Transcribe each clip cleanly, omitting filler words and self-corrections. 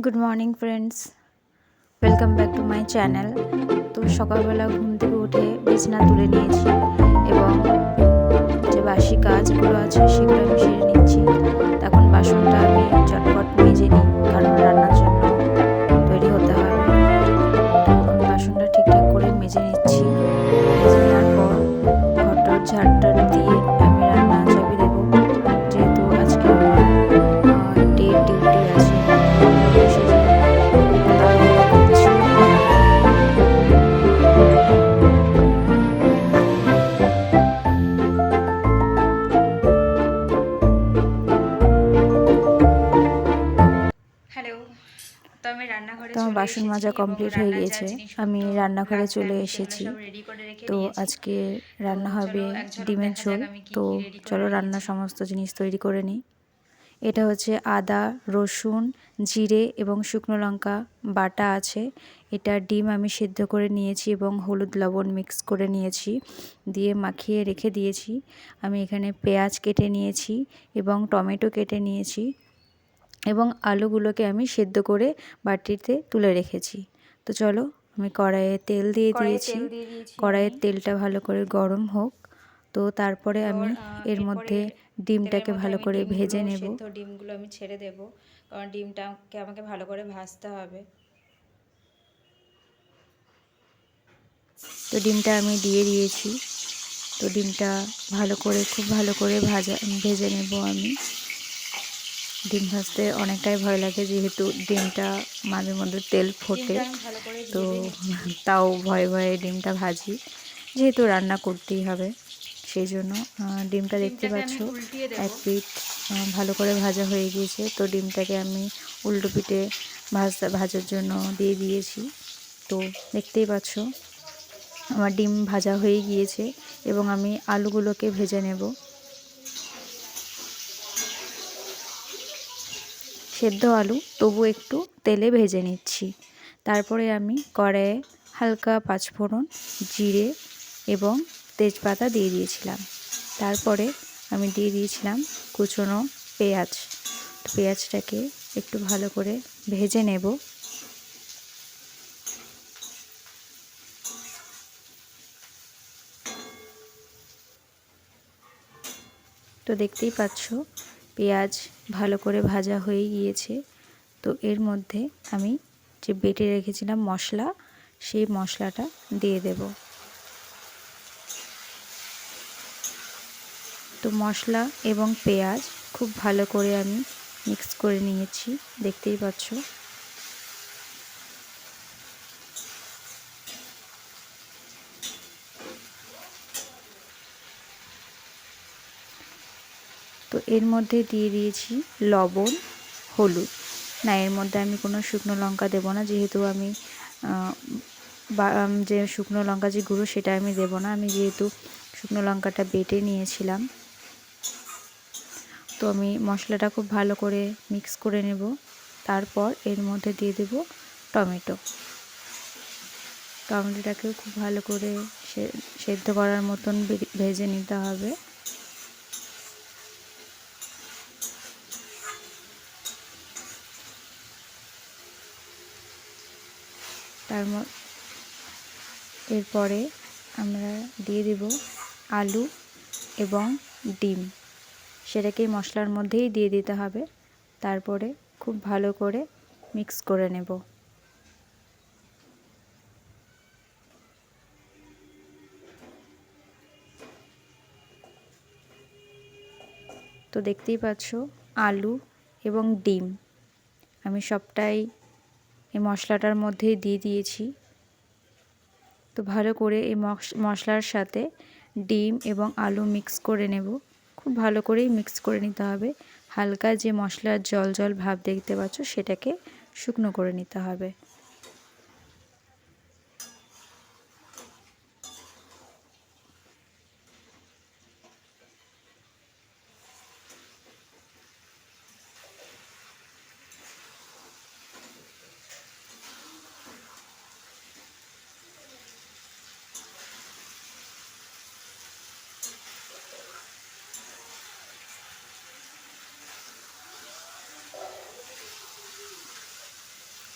Good morning friends, welcome back to my channel. তো সকালবেলা ঘুম থেকে উঠে বিছানা তুলে নিয়েছি এবং যে বাসি কাজগুলো আছে সেগুলো আমি সেরে নিচ্ছি। তখন বাসনটা আমি চটপট মেজে নিই, কারণ রান্নার জন্য তৈরি হতে হবে। তখন বাসনটা ঠিকঠাক করে মেজে নিচ্ছি। মেজে নেওয়ার পর ঘরটার ঝাড়টা দিয়ে আমি রান্না চাপিয়ে দেবো, যেহেতু আজকে আমার ডে ডিউটি আছে, সেজন্য একটু তাড়াহুড়ো করছি। হ্যালো। তো আমি রান্নাঘরে তো আমার চলে বাসন এসেছি মাজা এবং কমপ্লিট হয়ে রান্নার যা গিয়েছে, আমি জিনিসপত্র রান্নাঘরে লাগবে চলে আমি সেগুলো এসেছি। সব রেডি করে রেখে তো দিয়েছি। আজকে তো রান্না চলো হবে এক ঝলক ডিমের দেখা যাক ঝোল। আমি কি তো কি রেডি করে চলো রান্নার রেখেছি। সমস্ত জিনিস তৈরি করে নিই। এটা হচ্ছে আদা, রসুন, জিরে এবং শুকনো লঙ্কা বাটা আছে। এটা ডিম আমি সিদ্ধ করে নিয়েছি এবং হলুদ লবণ মিক্স করে নিয়েছি, দিয়ে মাখিয়ে রেখে দিয়েছি। আমি এখানে পেঁয়াজ কেটে নিয়েছি এবং টমেটো কেটে নিয়েছি এবং আলুগুলোকে আমি সেদ্ধ করে বাটিতে তুলে রেখেছি। তো চলো, আমি কড়াইয়ে তেল দিয়ে দিয়েছি। আমি। কড়াইয়ের তেলটা ভালো করে গরম হোক। তো তারপরে এরপর আমি এর এরপরে মধ্যে তেলের ডিমটাকে মধ্যে ভালো আমি করে ডিমগুলো ভেজে নেব। সেদ্ধ ডিমগুলো আমি ছেড়ে দেব, কারণ ডিমটাকে আমাকে ভালো করে ভাজতে হবে। তো ডিমটা আমি দিয়ে দিয়েছি। তো ডিমটা খুব ভালো করে ভেজে নেব আমি। ডিম ভাজতে অনেকটাই ভয় লাগে, যেহেতু ডিমটা মাঝে মধ্যে তেল ফোটে। ডিমটা আমি ভালো করে তো ভেজে নিচ্ছি। তাও ভয়ে ভয়ে ডিমটা ভাজি, যেহেতু রান্না করতেই হবে সেই জন্য। ডিমটা দেখতে ডিমটাকে পাচ্ছ আমি উল্টিয়ে দেব। এক পিঠ ভালো করে ভাজা হয়ে গিয়েছে। তো ডিমটাকে আমি উল্টো পিঠে ভাজার জন্য দিয়ে দিয়েছি। তো দেখতেই পাচ্ছ আমার ডিম ভাজা হয়ে গিয়েছে এবং আমি আলুগুলোকে ভেজে নেব। সেদ্ধ আলু তবু একটু তেলে ভেজে নিচ্ছি। তারপরে আমি কড়াইয়ে হালকা পাঁচফোড়ন, জিরে এবং তেজপাতা দিয়ে দিয়েছিলাম। তারপরে আমি দিয়ে দিয়েছিলাম কুচনো পেঁয়াজ। পেঁয়াজটাকে একটু ভালো করে ভেজে নেব। তো দেখতেই পাচ্ছ পেঁয়াজ ভালো করে ভাজা হয়ে গিয়েছে। তো এর মধ্যে আমি যে বেটে রেখেছিলাম মশলা, সেই মশলাটা দিয়ে দেব। তো মশলা এবং পেঁয়াজ খুব ভালো করে আমি মিক্স করে নিয়েছি, দেখতেই পাচ্ছ। তো এর মধ্যে দিয়ে দিয়েছি লবণ, হলুদ। না, এর মধ্যে আমি কোনো শুকনো লঙ্কা দেবো না, যেহেতু আমি যে শুকনো লঙ্কা যে গুঁড়ো সেটা আমি দেবো না। আমি যেহেতু শুকনো লঙ্কাটা বেটে নিয়েছিলাম। তো আমি মশলাটা খুব ভালো করে মিক্স করে নেব। তারপর এর মধ্যে দিয়ে দেব টমেটো। টমেটোটাকেও খুব ভালো করে সেদ্ধ করার মতন ভেজে নিতে হবে। এরপরে আমরা দিয়ে দেব আলু এবং ডিম। সেটাকে মশলার মধ্যেই দিয়ে দিতে হবে। তারপরে খুব ভালো করে মিক্স করে নেব। তো দেখতেই পাচ্ছ আলু এবং ডিম আমি সবটাই এই মশলাটার মধ্যেই দিয়ে দিয়েছি। তো ভালো করে এই মশলার সাথে ডিম এবং আলু মিক্স করে নেব। খুব ভালো করেই মিক্স করে নিতে হবে। হালকা যে মশলার জল জল ভাব দেখতে পাচ্ছ, সেটাকে শুকনো করে নিতে হবে।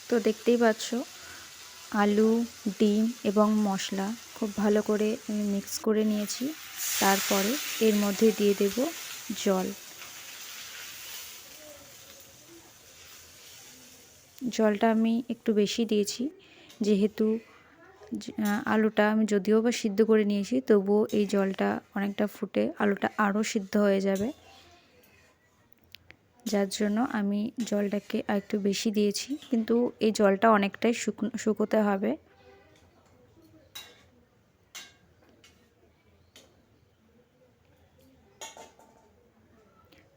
তো দেখতেই পাচ্ছ আলু, ডিম এবং মশলা খুব ভালো করে আমি মিক্স করে নিয়েছি। তারপরে এর মধ্যে দিয়ে দেব জল। জলটা আমি একটু বেশি দিয়েছি, যেহেতু আলুটা আমি যদিও বা সিদ্ধ করে নিয়েছি, তবুও এই জলটা অনেকটা ফুটে আলুটা আরও সিদ্ধ হয়ে যাবে, যার জন্য আমি জলটাকে একটু বেশি দিয়েছি। কিন্তু এই জলটা অনেকটাই শুকোতে হবে।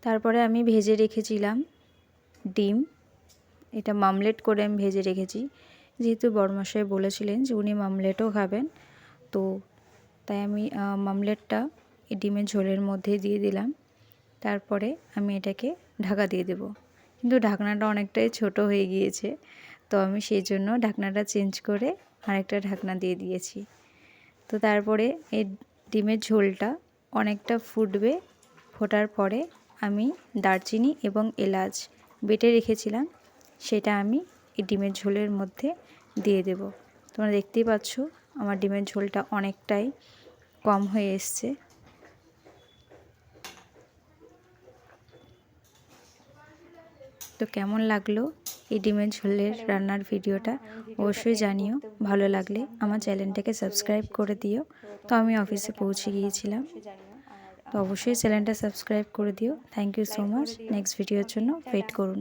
তারপরে আমি ভেজে রেখেছিলাম ডিম, এটা মামলেট করে আমি ভেজে রেখেছি, যেহেতু বড়মশাই বলেছিলেন যে উনি মামলেটও খাবেন, তো তাই আমি মামলেটটা এই ডিমের ঝোলের মধ্যে দিয়ে দিলাম। তারপরে আমি এটাকে ঢাকা দিয়ে দেব, কিন্তু ঢাকনাটা অনেকটাই ছোট হয়ে গিয়েছে, তো আমি সেই জন্য ঢাকনাটা চেঞ্জ করে আরেকটা ঢাকনা দিয়ে দিয়েছি। তো তারপরে এই ডিমের ঝোলটা অনেকটা ফুটবে, ফোটার পরে আমি দারচিনি এবং এলাচ বেটে রেখেছিলাম, সেটা আমি এই ডিমের ঝোলের মধ্যে দিয়ে দেব। তোমরা দেখতেই পাচ্ছ আমার ডিমের ঝোলটা অনেকটাই কম হয়ে এসছে। তো কেমন লাগলো এই ডিমের ঝোলের রান্নার ভিডিওটা অবশ্যই জানিও। ভালো লাগলে আমার চ্যানেলটাকে সাবস্ক্রাইব করে দিও। তো আমি অফিসে পৌঁছে গিয়েছিলাম, তো অবশ্যই চ্যানেলটা সাবস্ক্রাইব করে দিও। Thank you so much. Next ভিডিওর জন্য ওয়েট করুন।